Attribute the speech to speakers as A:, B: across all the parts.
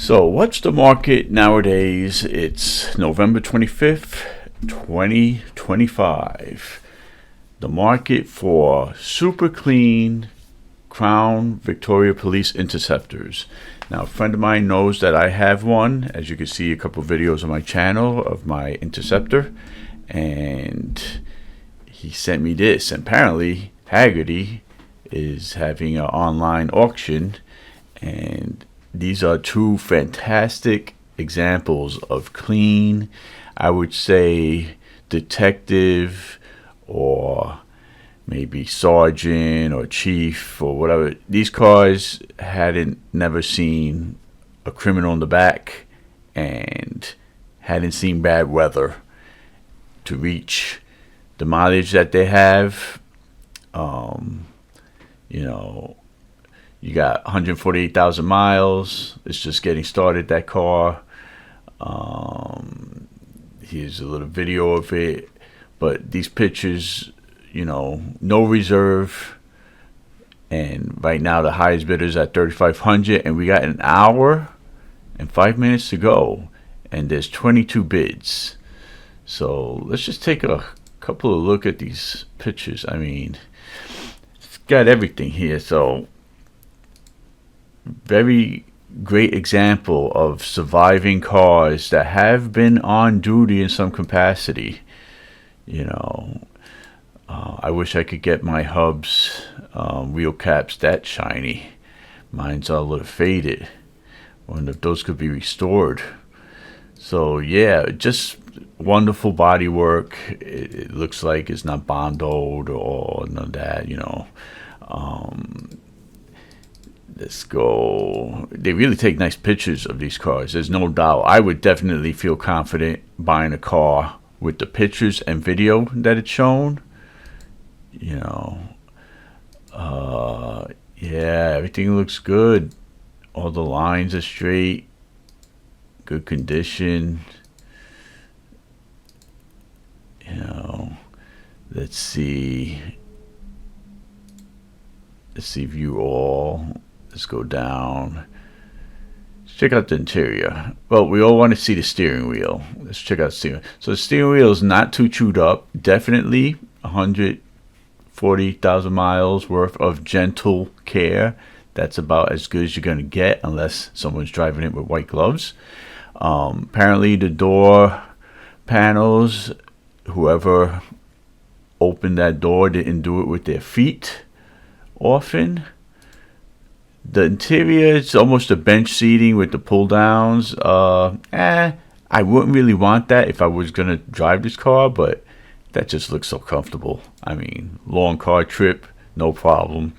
A: So, what's the market nowadays? It's November 25th, 2025. The market for super clean Crown Victoria Police Interceptors. Now, a friend of mine knows that I have one. As you can see, a couple of videos on my channel of my Interceptor. And he sent me this. And apparently, Hagerty is having an online auction. And these are two fantastic examples of clean, I would say, detective or maybe sergeant or chief or whatever. These cars hadn't never seen a criminal in the back and hadn't seen bad weather to reach the mileage that they have. You got 148,000 miles. It's just getting started, that car. Here's a little video of it. But these pictures, no reserve. And right now the highest bidder is at 3,500. And we got an hour and 5 minutes to go. And there's 22 bids. So let's just take a couple of look at these pictures. I mean, it's got everything here. So very great example of surviving cars that have been on duty in some capacity. I wish I could get my hubs wheel caps that shiny. Mine's all a little faded. Wonder if those could be restored. So yeah, just wonderful body work. It looks like it's not bonded or none of that. Let's go. They really take nice pictures of these cars. There's no doubt. I would definitely feel confident buying a car with the pictures and video that it's shown. Yeah, everything looks good. All the lines are straight. Good condition. Let's see. View all. Let's go down. Let's check out the interior. Well, we all want to see the steering wheel. Let's check out the steering wheel. So the steering wheel is not too chewed up. Definitely 140,000 miles worth of gentle care. That's about as good as you're going to get unless someone's driving it with white gloves. Apparently the door panels, whoever opened that door didn't do it with their feet often. The interior is almost a bench seating with the pull downs. I wouldn't really want that if I was gonna drive this car, but that just looks so comfortable. I mean, long car trip, no problem.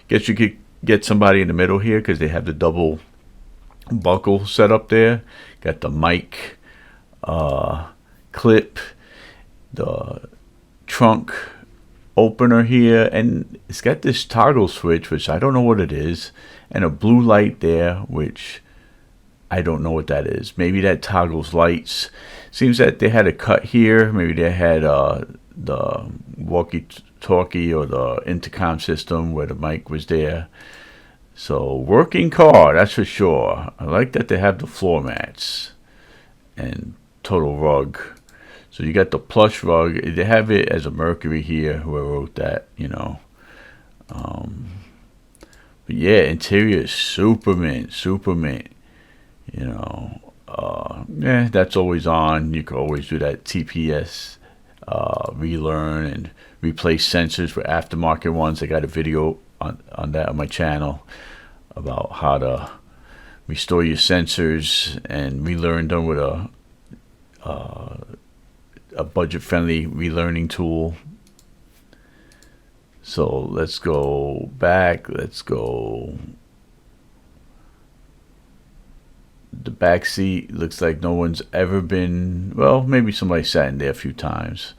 A: Guess you could get somebody in the middle here because they have the double buckle set up there. Got the mic clip, the trunk opener here, and it's got this toggle switch, which I don't know what it is, and a blue light there, which I don't know what that is. Maybe that toggles lights. Seems that they had a cut here. Maybe they had the walkie-talkie or the intercom system where the mic was there. So working car, that's for sure. I like that they have the floor mats and total rug. So you got the plush rug. They have it as a Mercury here, whoever wrote that, But yeah, interior is super mint. Yeah, that's always on. You can always do that TPS relearn and replace sensors for aftermarket ones. I got a video on that on my channel about how to restore your sensors and relearn them with a budget-friendly relearning tool. So let's go back. Let's go. The back seat looks like no one's ever been. Well, maybe somebody sat in there a few times.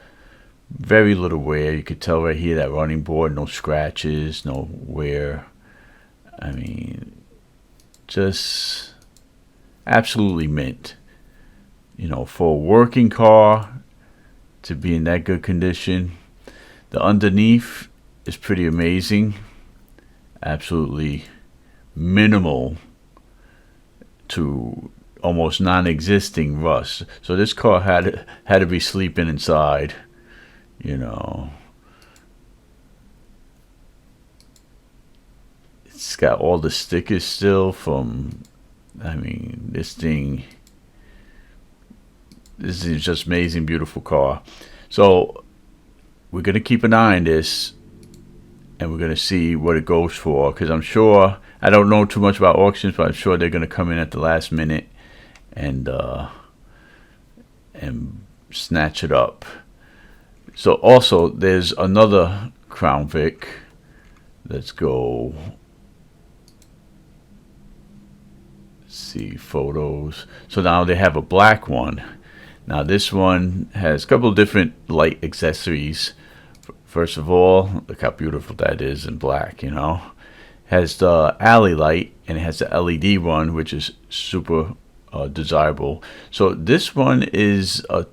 A: Very little wear. You could tell right here that running board, no scratches, no wear. I mean, just absolutely mint. For a working car to be in that good condition. The underneath is pretty amazing. Absolutely minimal to almost non-existing rust. So this car had to be sleeping inside, you know. It's got all the stickers still from, I mean, this is just amazing, beautiful car. So we're going to keep an eye on this, and we're going to see what it goes for, because I'm sure, I don't know too much about auctions, but I'm sure they're going to come in at the last minute and snatch it up. So also there's another Crown Vic. Let's go see photos. So now they have a black one. Now this one has a couple of different light accessories. First of all, look how beautiful that is in black, you know. Has the alley light, and it has the LED one, which is super desirable. So this one is a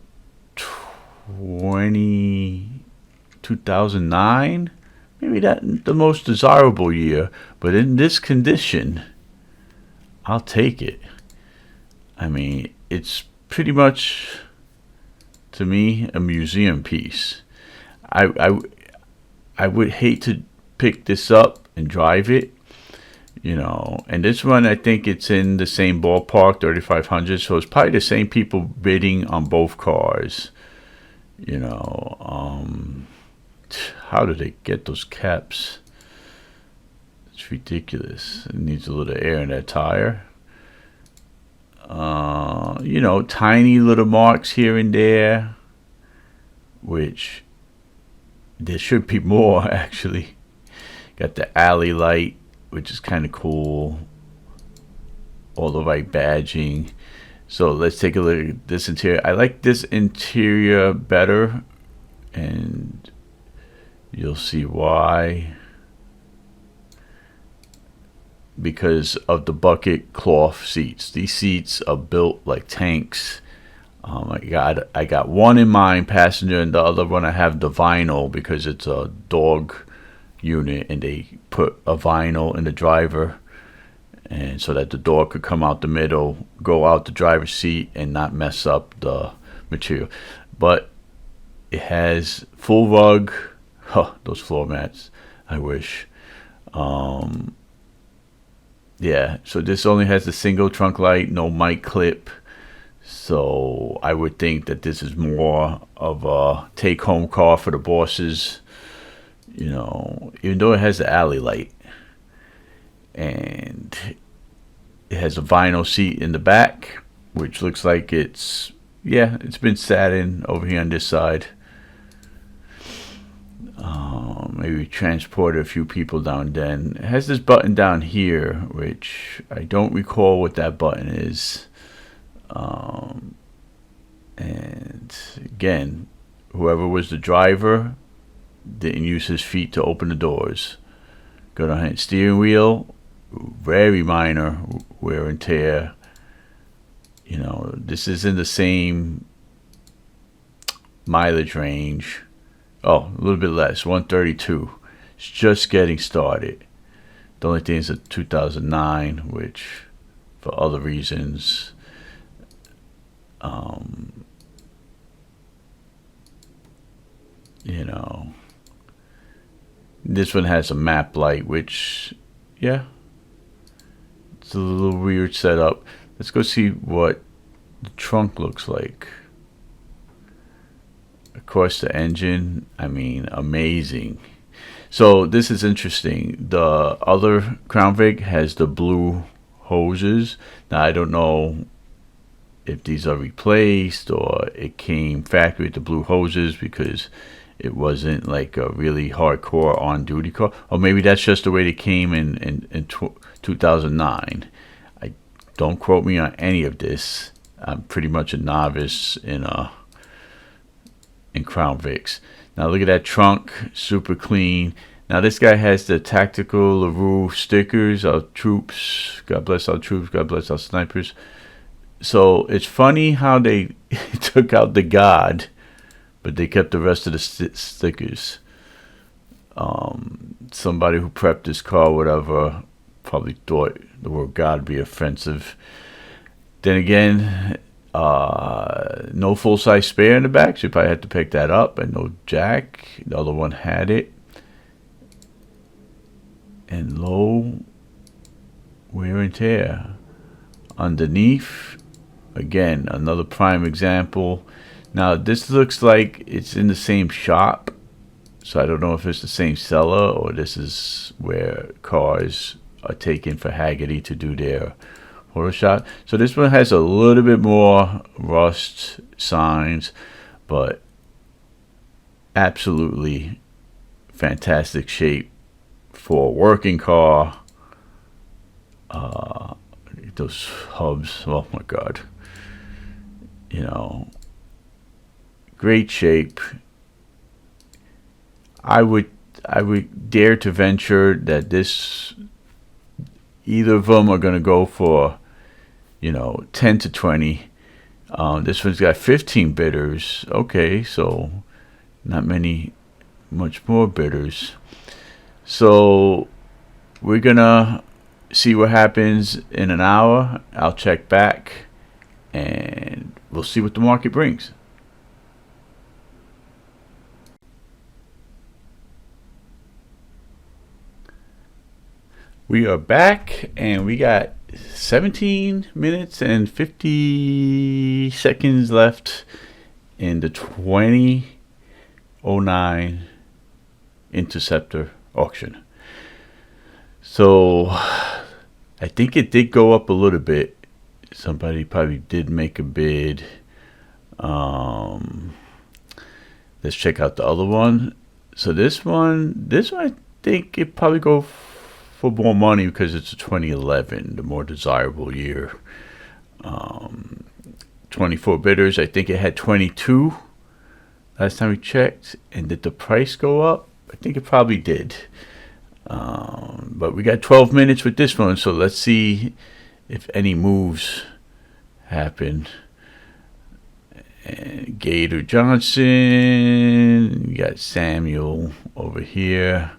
A: 2009, maybe that the most desirable year, but in this condition, I'll take it. I mean, it's pretty much, to me, a museum piece. I would hate to pick this up and drive it, you know. And this one, I think it's in the same ballpark, 3,500. So it's probably the same people bidding on both cars, you know. How do they get those caps? It's ridiculous. It needs a little air in that tire. You know, tiny little marks here and there, which there should be more, actually. Got the alley light, which is kind of cool. All the right badging. So let's take a look at this interior. I like this interior better, and you'll see why. Because of the bucket cloth seats. These seats are built like tanks. I got one in mine, passenger, and the other one I have the vinyl because it's a dog unit, and they put a vinyl in the driver, and so that the dog could come out the middle, go out the driver's seat, and not mess up the material. But it has full rug. Those floor mats, I wish. Yeah, so this only has a single trunk light, no mic clip. So I would think that this is more of a take-home car for the bosses, you know, even though it has the alley light. And it has a vinyl seat in the back, which looks like it's been sat in over here on this side. Maybe transported a few people down then. It has this button down here, which I don't recall what that button is. And again, whoever was the driver didn't use his feet to open the doors. Good on hand. Steering wheel, very minor wear and tear. You know, this is in the same mileage range. Oh, a little bit less, 132. It's just getting started. The only thing is a 2009, which for other reasons, you know, this one has a map light, which, yeah, it's a little weird setup. Let's go see what the trunk looks like. Of course, the engine, I mean, amazing. So this is interesting. The other Crown Vic has the blue hoses. Now, I don't know if these are replaced or it came factory with the blue hoses because it wasn't like a really hardcore on-duty car. Or maybe that's just the way they came in 2009. Don't quote me on any of this. I'm pretty much a novice in Crown Vics. Now look at that trunk, super clean. Now this guy has the tactical LaRue stickers, our troops, God bless our troops, God bless our snipers. So it's funny how they took out the God, but they kept the rest of the stickers. Somebody who prepped this car, whatever, probably thought the word God would be offensive. Then again, no full-size spare in the back, so you probably had to pick that up, and no jack. The other one had it. And low wear and tear. Underneath, again, another prime example. Now, this looks like it's in the same shop, so I don't know if it's the same seller or this is where cars are taken for Hagerty to do their Photoshop. So this one has a little bit more rust signs, but absolutely fantastic shape for a working car. Those hubs, oh my god, you know, great shape. I would dare to venture that this, either of them are going to go for, you know, 10 to 20. This one's got 15 bidders. Okay, so not much more bidders. So we're gonna see what happens in an hour. I'll check back and we'll see what the market brings. We are back and we got 17 minutes and 50 seconds left in the 2009 Interceptor auction. So I think it did go up a little bit. Somebody probably did make a bid. Let's check out the other one. So this one I think it probably go for more money because it's a 2011, the more desirable year. 24 bidders. I think it had 22 last time we checked. And did the price go up? I think it probably did. But we got 12 minutes with this one, so let's see if any moves happen. And Gator Johnson, you got Samuel over here.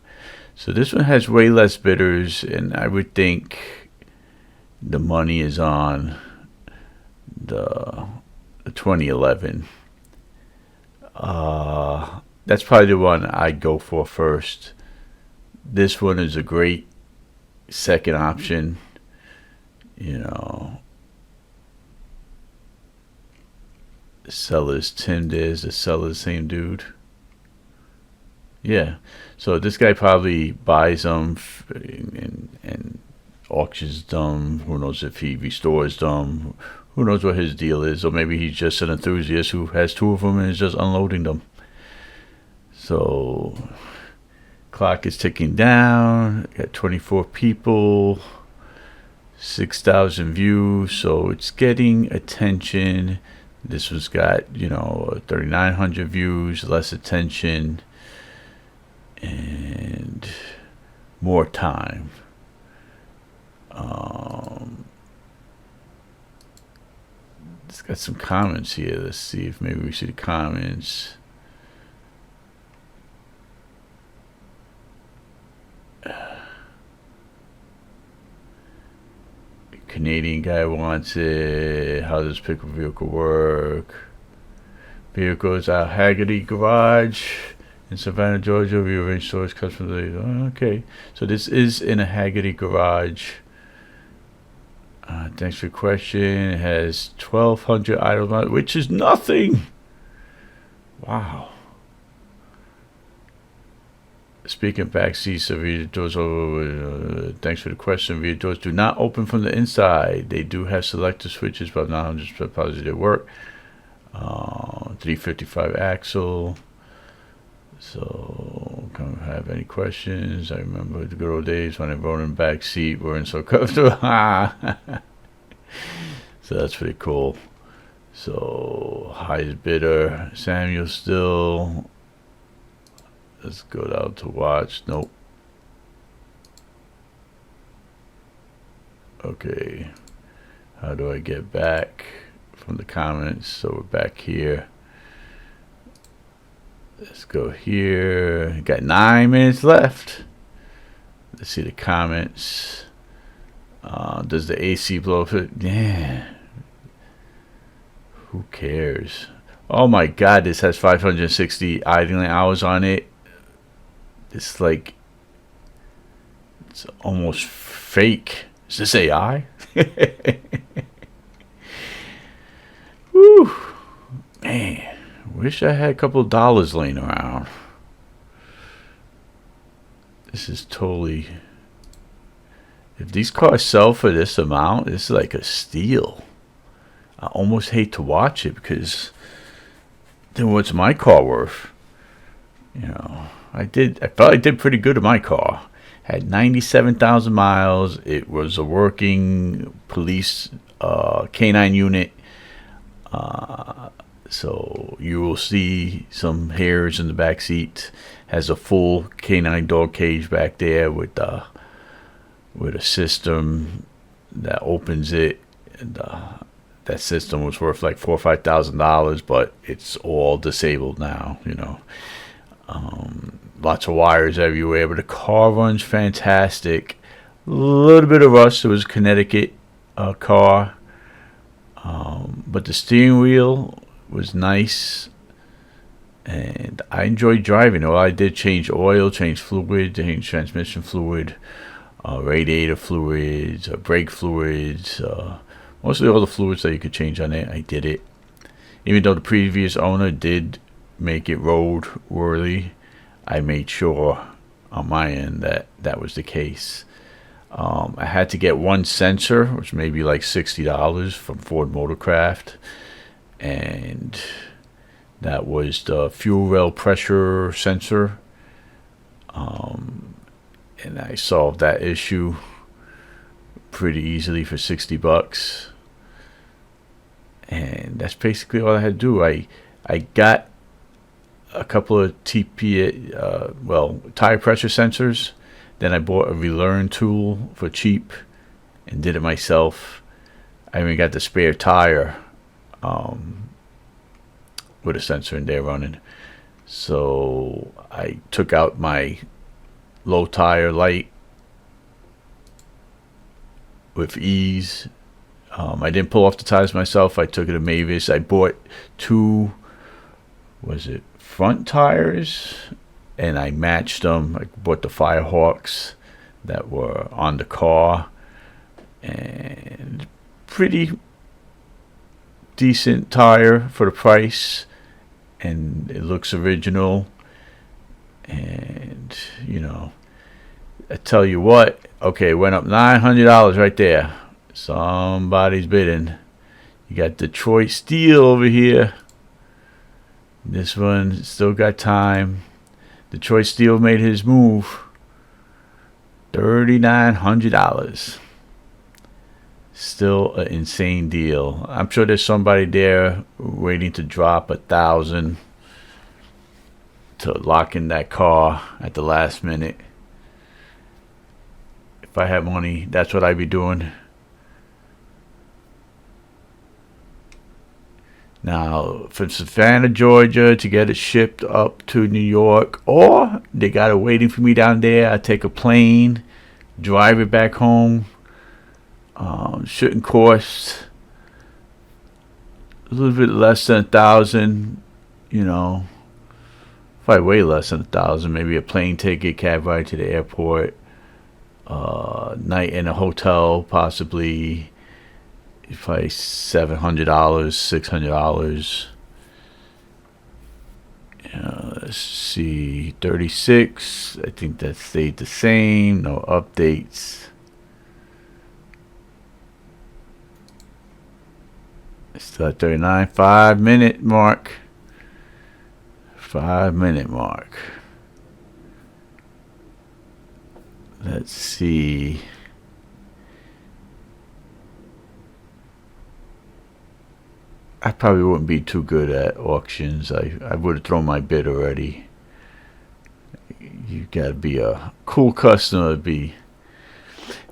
A: So this one has way less bidders, and I would think the money is on the 2011. That's probably the one I'd go for first. This one is a great second option. You know, the seller's Tim Diz, the seller's same dude. Yeah, so this guy probably buys them and auctions them. Who knows if he restores them? Who knows what his deal is? Or maybe he's just an enthusiast who has two of them and is just unloading them. So clock is ticking down. Got 24 people, 6,000 views, so it's getting attention. This one's got, you know, 3,900 views, less attention, and more time. It's got some comments here. Let's see if maybe we see the comments. Canadian guy wants it. How does pick a vehicle work? Vehicles at Hagerty garage in Savannah, Georgia. We arrange stores, customers. Okay, so this is in a Hagerty garage. Thanks for your question. It has 1,200 idle, which is nothing. Wow. Speaking of back seats, rear doors over. Thanks for the question. Rear doors do not open from the inside. They do have selector switches, but not 100% positive they work. 355 axle. So, don't have any questions. I remember the good old days when I rode in the back seat, weren't so comfortable. So that's pretty cool. So, highest bidder, Samuel still. Let's go down to watch. Nope. Okay. How do I get back from the comments? So we're back here. Let's go here. Got 9 minutes left. Let's see the comments. Does the AC blow? Yeah. cares? Oh my god, this has 560 idling hours on it. It's like, it's almost fake. Is this AI? Whew. Man, wish I had a couple of dollars laying around. This is totally... If these cars sell for this amount, this is like a steal. I almost hate to watch it because then what's my car worth? You know, I thought I did pretty good in my car. Had 97,000 miles. It was a working police canine unit. So you will see some hairs in the back seat. Has a full canine dog cage back there with a system that opens it. And that system was worth like $4,000 or $5,000, but it's all disabled now. You know, lots of wires everywhere. But the car runs fantastic. A little bit of rust. It was a Connecticut car, but the steering wheel was nice, and I enjoyed driving. Well, I did change oil, change fluid, change transmission fluid, radiator fluids, brake fluids, mostly all the fluids that you could change on it. I did it, even though the previous owner did make it road worthy. I made sure on my end that that was the case. I had to get one sensor, which may be like $60 from Ford Motorcraft, and that was the fuel rail pressure sensor. And I solved that issue pretty easily for $60. And that's basically all I had to do. I got a couple of tire pressure sensors. Then I bought a relearn tool for cheap and did it myself. I even got the spare tire with a sensor in there running. So I took out my low tire light with ease. I didn't pull off the tires myself. I took it to Mavis. I bought two, front tires, and I matched them. I bought the Firehawks that were on the car, and pretty decent tire for the price, and it looks original. And you know, I tell you what, okay, it went up $900 right there. Somebody's bidding. You got Detroit Steel over here. This one still got time. Detroit Steel made his move. $3,900. Still an insane deal. I'm sure there's somebody there waiting to drop $1,000 to lock in that car at the last minute. If I had money, that's what I'd be doing. Now, from Savannah, Georgia, to get it shipped up to New York, or they got it waiting for me down there, I take a plane, drive it back home. Shouldn't cost a little bit less than $1,000, you know, probably way less than $1,000. Maybe a plane ticket, cab ride to the airport, night in a hotel, possibly. Probably $700, $600. Let's see, 36. I think that stayed the same. No updates. Still at 39. 5-minute mark. 5-minute mark. Let's see. I probably wouldn't be too good at auctions. I would have thrown my bid already. You gotta be a cool customer to be.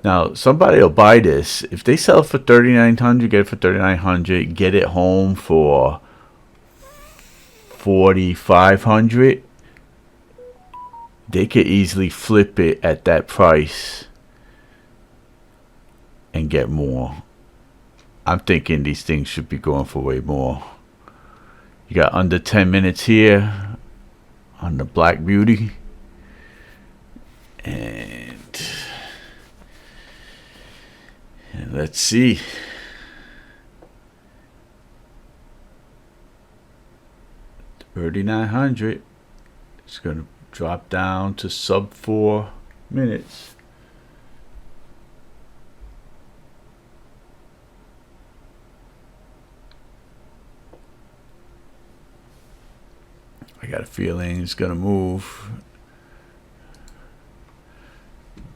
A: Now somebody will buy this. If they sell it for $3,900, get it for $3,900. Get it home for $4,500. They could easily flip it at that price and get more. I'm thinking these things should be going for way more. You got under 10 minutes here on the Black Beauty. And let's see. $3,900. It's going to drop down to sub 4 minutes. I got a feeling it's going to move.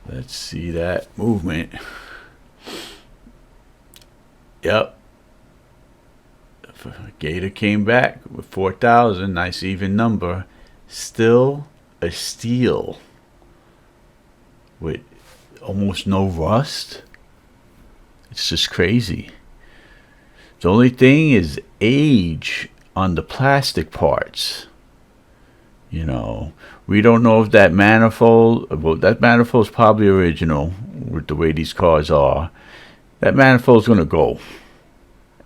A: Let's see that movement. Yep. Gator came back with 4,000. Nice even number. Still a steal with almost no rust. It's just crazy. The only thing is age on the plastic parts. You know, we don't know if that manifold, well, that manifold is probably original with the way these cars are. That manifold is going to go.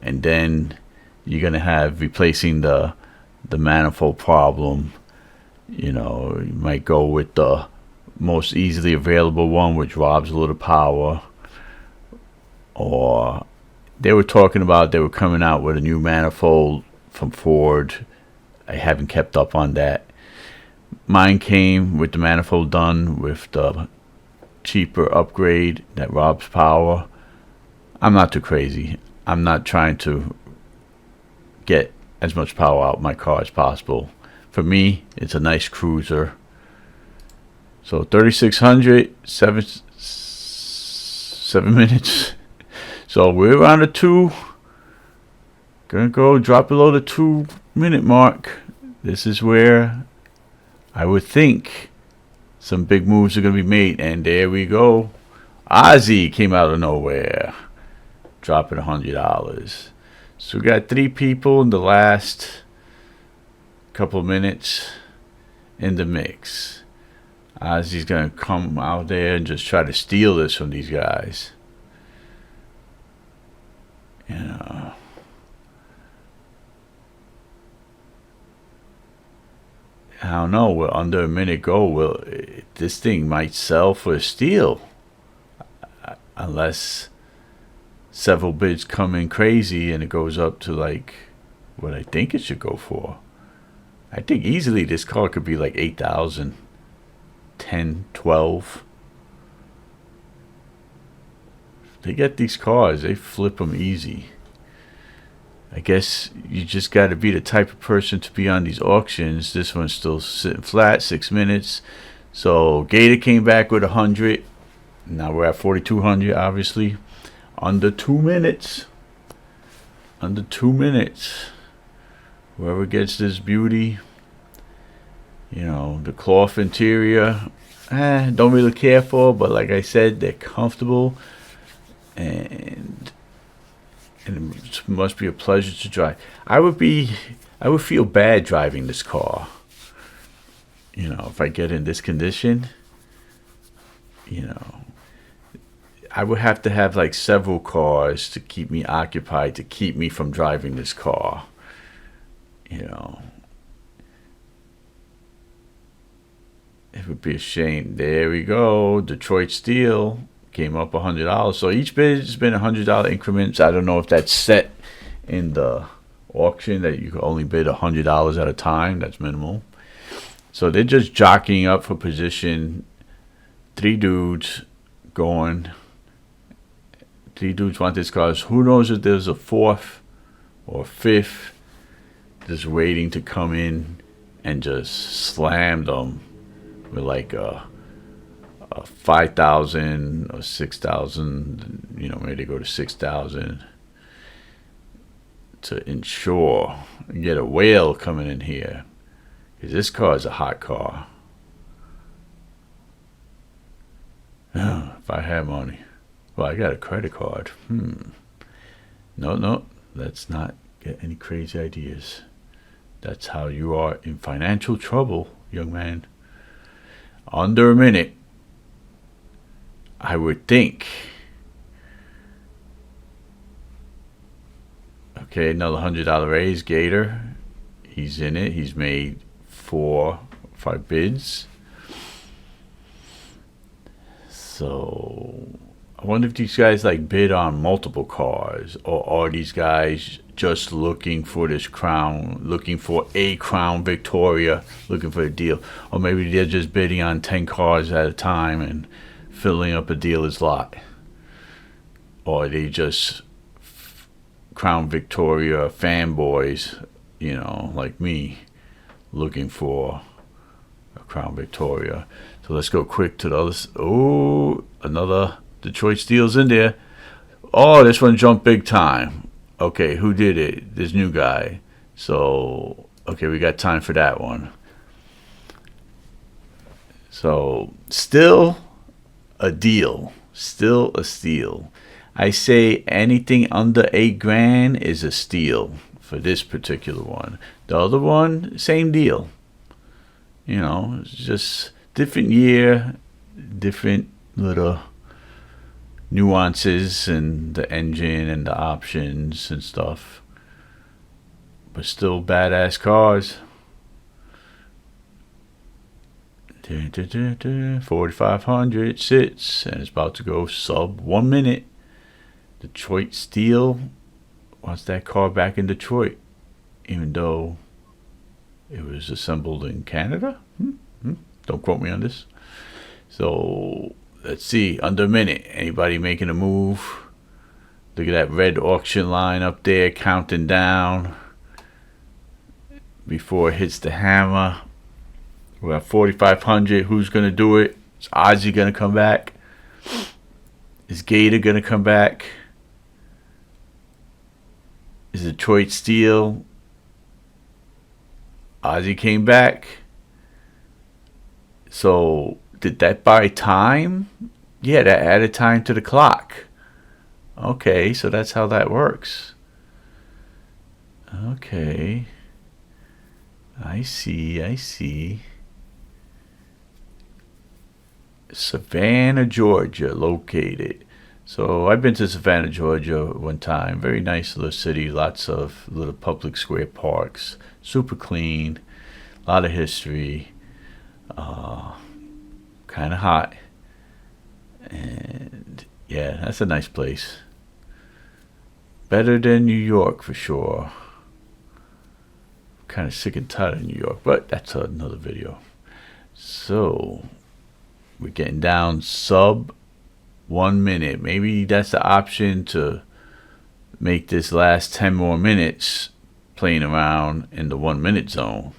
A: And then you're going to have replacing the manifold problem. You know, you might go with the most easily available one, which robs a little power. Or they were talking about they were coming out with a new manifold from Ford. I haven't kept up on that. Mine came with the manifold done with the cheaper upgrade that robs power. I'm not too crazy. I'm not trying to get as much power out of my car as possible. For me, it's a nice cruiser. So 3,600, 7 minutes. So we're around the 2. Gonna go drop below the 2-minute mark. This is where I would think some big moves are going to be made. And there we go. Ozzy came out of nowhere, dropping $100. So we got 3 people in the last couple of minutes in the mix. Ozzy's going to come out there and just try to steal this from these guys. You know. I don't know. We're under a minute go. Well, this thing might sell for a steal, unless several bids come in crazy and it goes up to like what I think it should go for. I think easily this car could be like 8,000, 10, 12. They get these cars, they flip them easy. I guess you just got to be the type of person to be on these auctions. This one's still sitting flat, 6 minutes. So Gator came back with 100. Now we're at 4,200, obviously. Under 2 minutes. Under 2 minutes. Whoever gets this beauty, you know, the cloth interior, don't really care for, but like I said, they're comfortable. And it must be a pleasure to drive. I would feel bad driving this car. You know, if I get in this condition, you know, I would have to have like several cars to keep me occupied, to keep me from driving this car. You know, it would be a shame. There we go. Detroit Steel came up $100. So each bid has been $100 increments. I don't know if that's set in the auction that you can only bid $100 at a time. That's minimal. So they're just jockeying up for position. 3 dudes going. 3 dudes want this car. Who knows if there's a 4th or 5th just waiting to come in and just slam them with like a 5,000 or 6,000, you know, maybe they go to 6,000 to ensure and get a whale coming in here, because this car is a hot car. If I had money, well, I got a credit card. No, let's not get any crazy ideas. That's how you are in financial trouble, young man. Under a minute. I would think. Okay, another $100 raise. Gator. He's in it. He's made 4 or 5 bids. So I wonder if these guys like bid on multiple cars, or are these guys just looking for this crown, looking for a Crown Victoria, looking for a deal, or maybe they're just bidding on 10 cars at a time and filling up a dealer's lot, or are they just Crown Victoria fanboys, you know, like me, looking for a Crown Victoria. So let's go quick to the other. Oh, another Detroit Steel's in there. Oh, this one jumped big time. Okay, who did it? This new guy. So, okay, we got time for that one. So, still a deal. Still a steal. I say anything under $8,000 is a steal for this particular one. The other one, same deal. You know, it's just different year, different little nuances in the engine and the options and stuff, but still badass cars. 4,500 sits and it's about to go sub 1 minute. Detroit Steel wants that car back in Detroit, even though it was assembled in Canada. Don't quote me on this. So let's see, under a minute. Anybody making a move? Look at that red auction line up there counting down before it hits the hammer. We're at 4,500. Who's going to do it? Is Ozzy going to come back? Is Gator going to come back? Is Detroit Steel? Ozzy came back. So did that buy time? Yeah, that added time to the clock. Okay, so that's how that works. Okay. I see. Savannah, Georgia, located. So I've been to Savannah, Georgia one time. Very nice little city. Lots of little public square parks. Super clean. A lot of history. Kind of hot. And yeah, that's a nice place. Better than New York for sure. Kind of sick and tired of New York, but that's another video. So we're getting down sub 1 minute. Maybe that's the option to make this last 10 more minutes playing around in the 1 minute zone.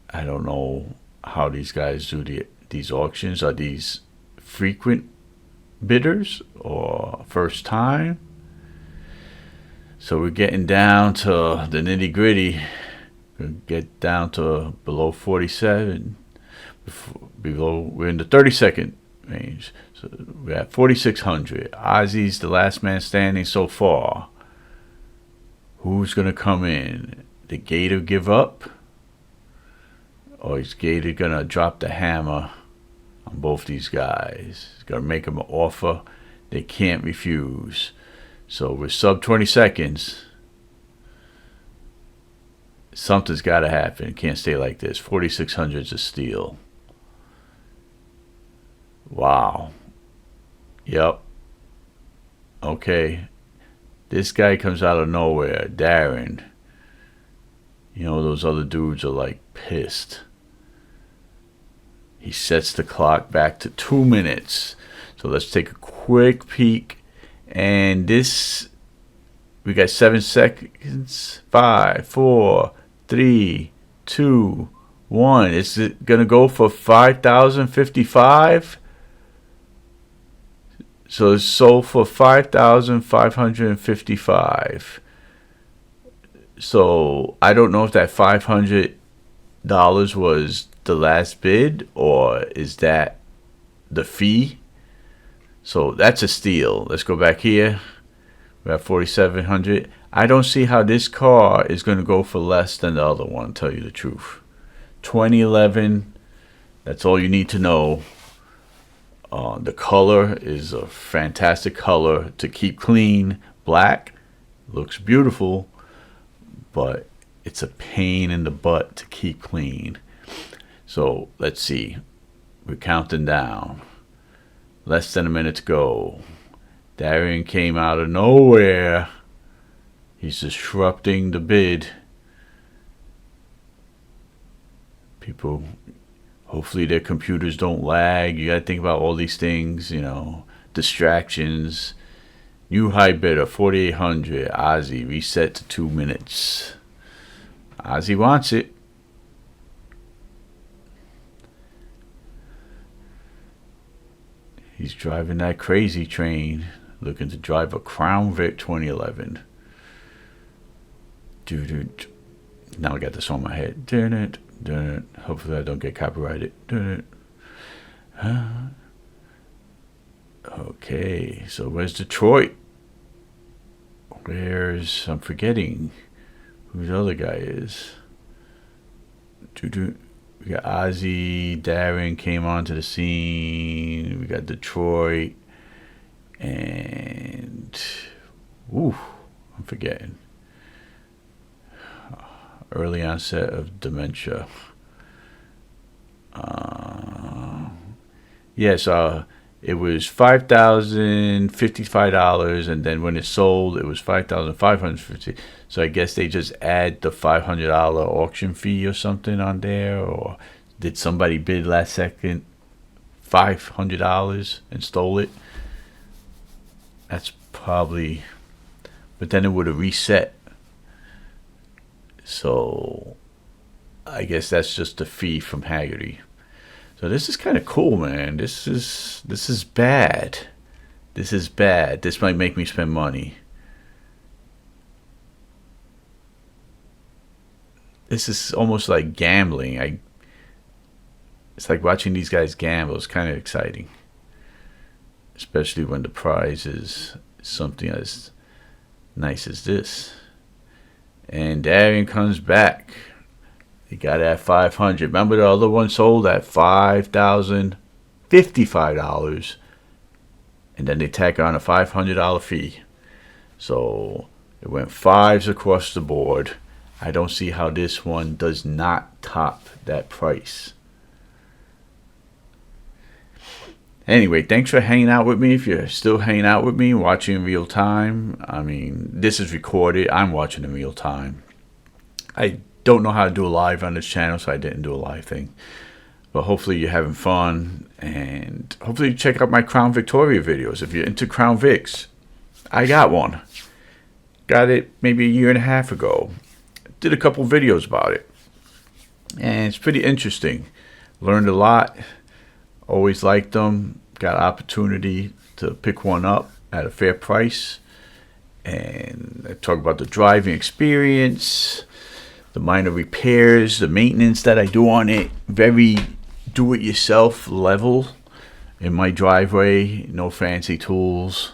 A: I don't know how these guys do these auctions. Are these frequent bidders or first time? So we're getting down to the nitty gritty. We're gonna get down to below 47. We're in the 30-second range. So we're at 4,600. Ozzy's the last man standing so far. Who's gonna come in? The Gator give up? Or is Gator gonna drop the hammer on both these guys? He's gonna make them an offer they can't refuse. So we're sub 20 seconds. Something's got to happen. It can't stay like this. 4,600 is a steal. Wow. Yep. Okay. This guy comes out of nowhere. Darren. You know, those other dudes are like pissed. He sets the clock back to 2 minutes. So let's take a quick peek. And this, we got 7 seconds. 5, 4, 3, 2, 1. Is it going to go for 5,055? So it's sold for 5,555. So I don't know if that $500 was the last bid or is that the fee. So that's a steal. Let's go back here. We're at 4,700. I don't see how this car is going to go for less than the other one, to tell you the truth. 2011. That's all you need to know. The color is a fantastic color to keep clean. Black looks beautiful, but it's a pain in the butt to keep clean. So let's see. We're counting down. Less than a minute to go. Darian came out of nowhere. He's disrupting the bid. People, hopefully their computers don't lag. You gotta think about all these things, you know, distractions. New high bidder, 4,800. Ozzy, reset to 2 minutes. Ozzy wants it. He's driving that crazy train, looking to drive a Crown Vic 2011. Dude. Now I got this on my head. Hopefully I don't get copyrighted. Okay, so where's Detroit? I'm forgetting who the other guy is. We got Ozzy, Darren came onto the scene. We got Detroit, and I'm forgetting. Early onset of dementia. It was $5,055, and then when it sold, it was $5,550. So I guess they just add the $500 auction fee or something on there, or did somebody bid last second $500 and stole it? That's probably, but then it would have reset. So I guess that's just the fee from Hagerty. So this is kind of cool, man. This is bad. This is bad. This might make me spend money. This is almost like gambling. It's like watching these guys gamble. It's kind of exciting, especially when the prize is something as nice as this. And Darian comes back. He got it at $500. Remember the other one sold at $5,055, and then they tack on a $500 fee. So it went fives across the board. I don't see how this one does not top that price. Anyway, thanks for hanging out with me. If you're still hanging out with me, watching in real time. I mean, this is recorded. I'm watching in real time. I don't know how to do a live on this channel, so I didn't do a live thing. But hopefully you're having fun, and hopefully you check out my Crown Victoria videos. If you're into Crown Vics, I got one. Got it maybe a year and a half ago. Did a couple videos about it, and it's pretty interesting. Learned a lot. Always liked them. Got an opportunity to pick one up at a fair price. And I talk about the driving experience, the minor repairs, the maintenance that I do on it. Very do-it-yourself level in my driveway. No fancy tools.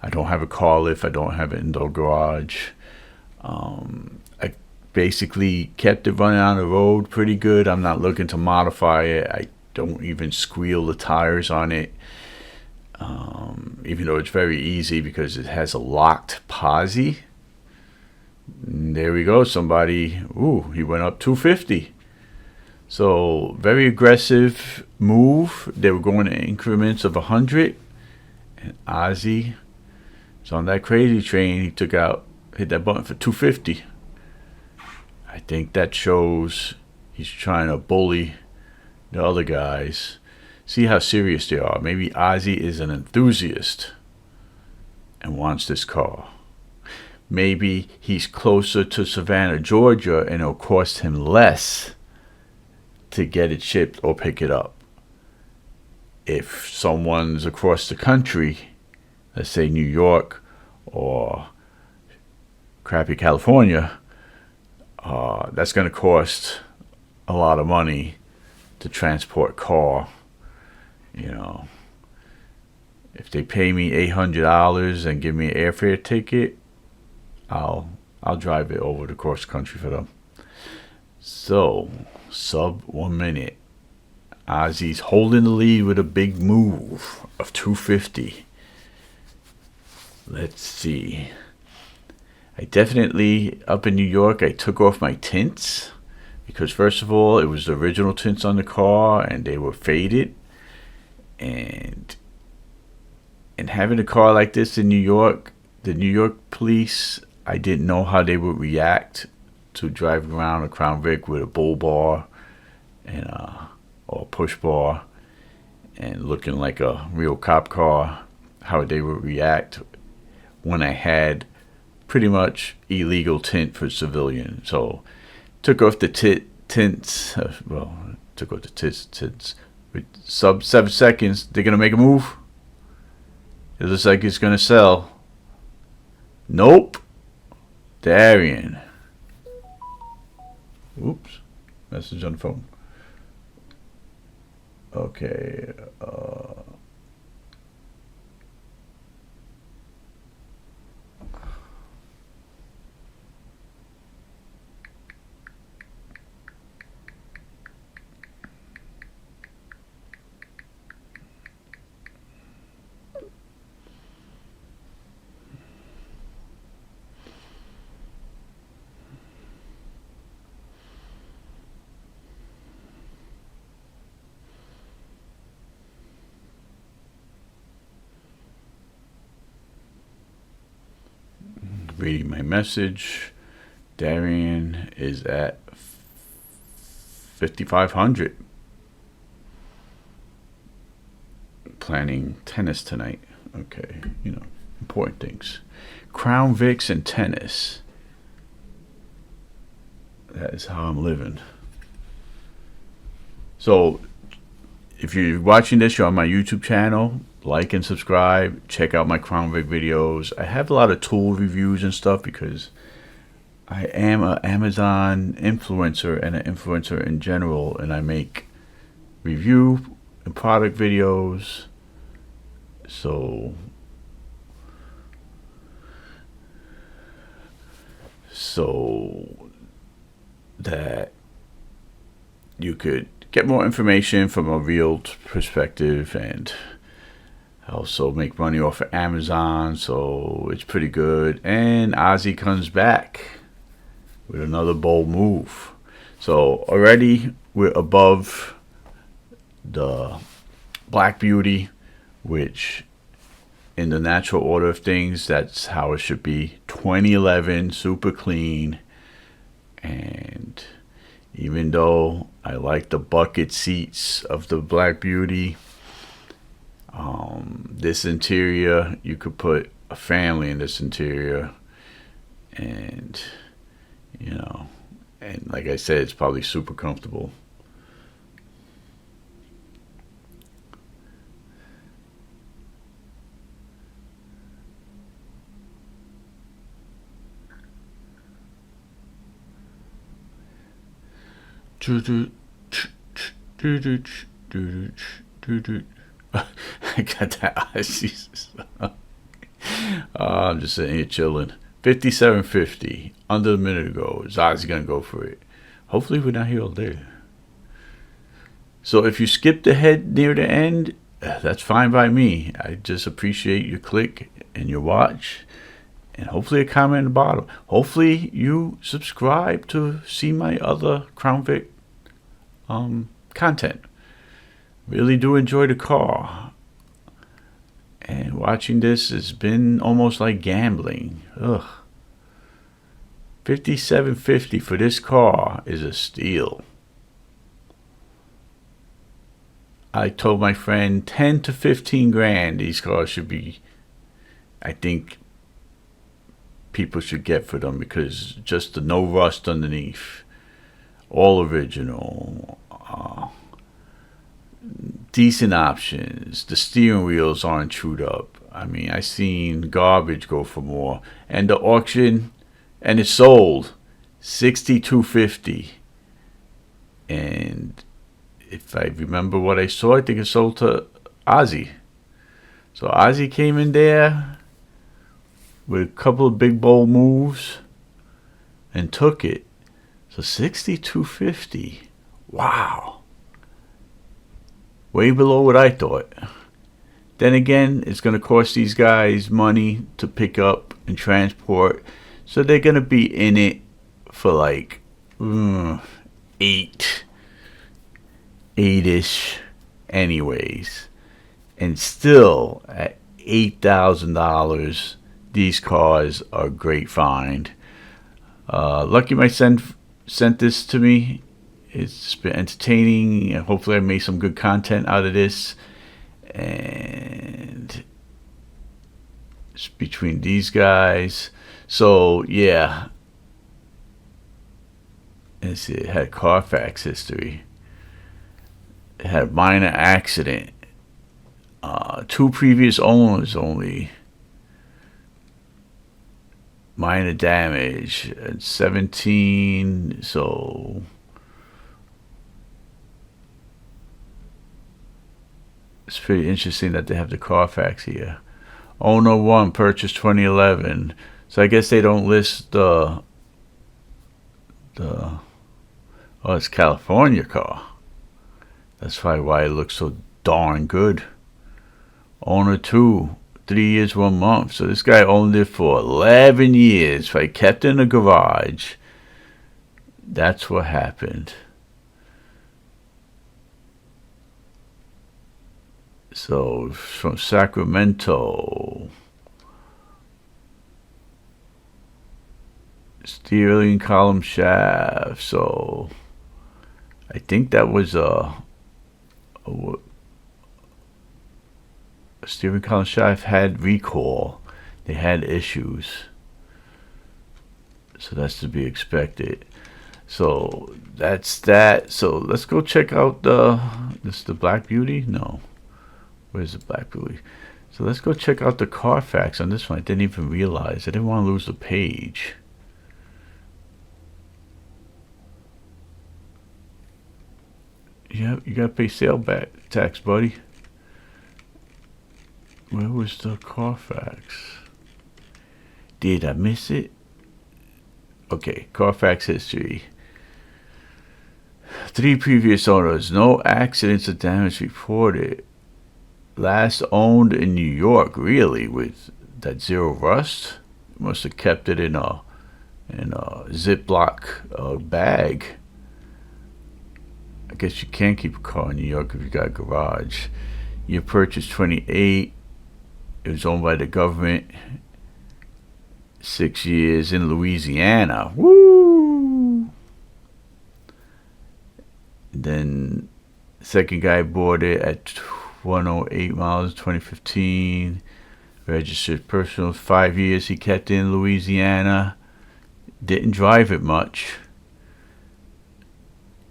A: I don't have a car lift. I don't have an indoor garage. I basically kept it running on the road pretty good. I'm not looking to modify it. I don't even squeal the tires on it, even though it's very easy because it has a locked posi. And there we go. Somebody, he went up 250. So very aggressive move. They were going in increments of 100, and Ozzy is on that crazy train. He hit that button for 250. I think that shows he's trying to bully the other guys. See how serious they are. Maybe Ozzy is an enthusiast and wants this car. Maybe he's closer to Savannah, Georgia, and it'll cost him less to get it shipped or pick it up. If someone's across the country, let's say New York or crappy California, that's going to cost a lot of money to transport car. You know, if they pay me $800 and give me an airfare ticket, I'll drive it over the cross country for them. So sub 1 minute. Ozzy's holding the lead with a big move of 250. Let's see. I definitely, up in New York, I took off my tints because first of all, it was the original tints on the car and they were faded. And having a car like this in New York, the New York police, I didn't know how they would react to driving around a Crown Vic with a bull bar and or a push bar and looking like a real cop car, how they would react when I had pretty much illegal tint for civilian. So took off the tints, took off the tints with sub 7 seconds. They're gonna make a move. It looks like it's gonna sell. Nope. Darian. Oops. Message on the phone. Okay. Reading my message. Darian is at 5,500. Planning tennis tonight. Okay, important things. Crown Vics and tennis. That is how I'm living. So, if you're watching this, you're on my YouTube channel. Like and subscribe. Check out my Crown Vic videos. I have a lot of tool reviews and stuff because I am an Amazon influencer and an influencer in general, and I make review and product videos. So that you could get more information from a real perspective, and I also make money off of Amazon, so it's pretty good. And Ozzy comes back with another bold move. So already we're above the Black Beauty, which in the natural order of things, that's how it should be. 2011, super clean. And even though I like the bucket seats of the Black Beauty, this interior, you could put a family in this interior, and and like I said, it's probably super comfortable. I got that. I'm just sitting here chilling. 57.50 under a minute ago. Zod's gonna go for it. Hopefully we're not here all day. So if you skipped ahead near the end, that's fine by me. I just appreciate your click and your watch, and hopefully a comment in the bottom. Hopefully you subscribe to see my other Crown Vic content. Really do enjoy the car, and watching this has been almost like gambling. Ugh. 57.50 for this car is a steal. I told my friend 10 to 15 grand these cars should be. I think people should get for them, because just the no rust underneath, all original, decent options. The steering wheels aren't chewed up. I mean, I seen garbage go for more. And the auction, and it sold $62.50. And if I remember what I saw, I think it sold to Ozzy. So Ozzy came in there with a couple of big bold moves and took it. So $62.50. Wow. Way below what I thought. Then again, it's going to cost these guys money to pick up and transport. So they're going to be in it for like eight-ish anyways. And still at $8,000, these cars are a great find. Lucky my son sent this to me. It's been entertaining, and hopefully I made some good content out of this. And it's between these guys. So yeah, let's see, it had Carfax history. It had a minor accident. 2 previous owners only. Minor damage at 17. So it's pretty interesting that they have the Carfax here. Owner 1, purchased 2011. So I guess they don't list the it's California car. That's probably why it looks so darn good. Owner 2, 3 years, 1 month. So this guy owned it for 11 years. If I kept it in the garage, that's what happened. So from Sacramento. Steering column shaft. So I think that was a steering column shaft had recall. They had issues. So that's to be expected. So that's that. So let's go check out the Black Beauty. No. Where's the Black Beauty? So let's go check out the Carfax on this one. I didn't even realize. I didn't want to lose the page. Yeah, you gotta pay sale tax, buddy. Where was the Carfax? Did I miss it? Okay, Carfax history. 3 previous owners, no accidents or damage reported. Last owned in New York, really, with that zero rust. Must have kept it in a Ziploc bag. I guess you can't keep a car in New York if you got a garage. Year purchase 28. It was owned by the government. 6 years in Louisiana. Woo! Then second guy bought it at 108 miles, 2015. Registered personal, 5 years he kept in Louisiana. Didn't drive it much.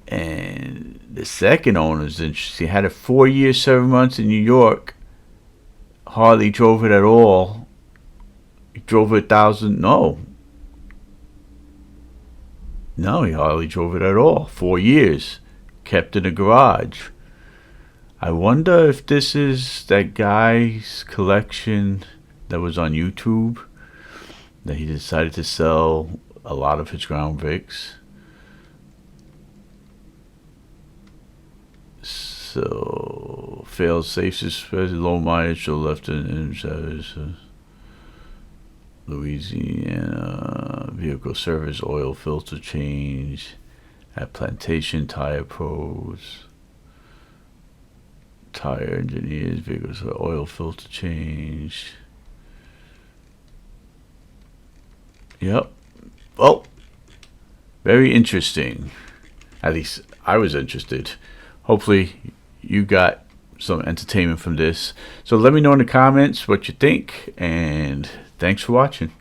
A: And the second owner's interesting. He had it 4 years, 7 months in New York. Hardly drove it at all. He drove 1,000. No, he hardly drove it at all. 4 years. Kept in a garage. I wonder if this is that guy's collection that was on YouTube, that he decided to sell a lot of his Crown Vics. So, failed safe suspended, low mileage to left in Louisiana. Vehicle service, oil filter change at Plantation Tire Pros. Tire engineers, vehicles, oil filter change. Yep. Well, very interesting. At least I was interested. Hopefully you got some entertainment from this. So let me know in the comments what you think, and thanks for watching.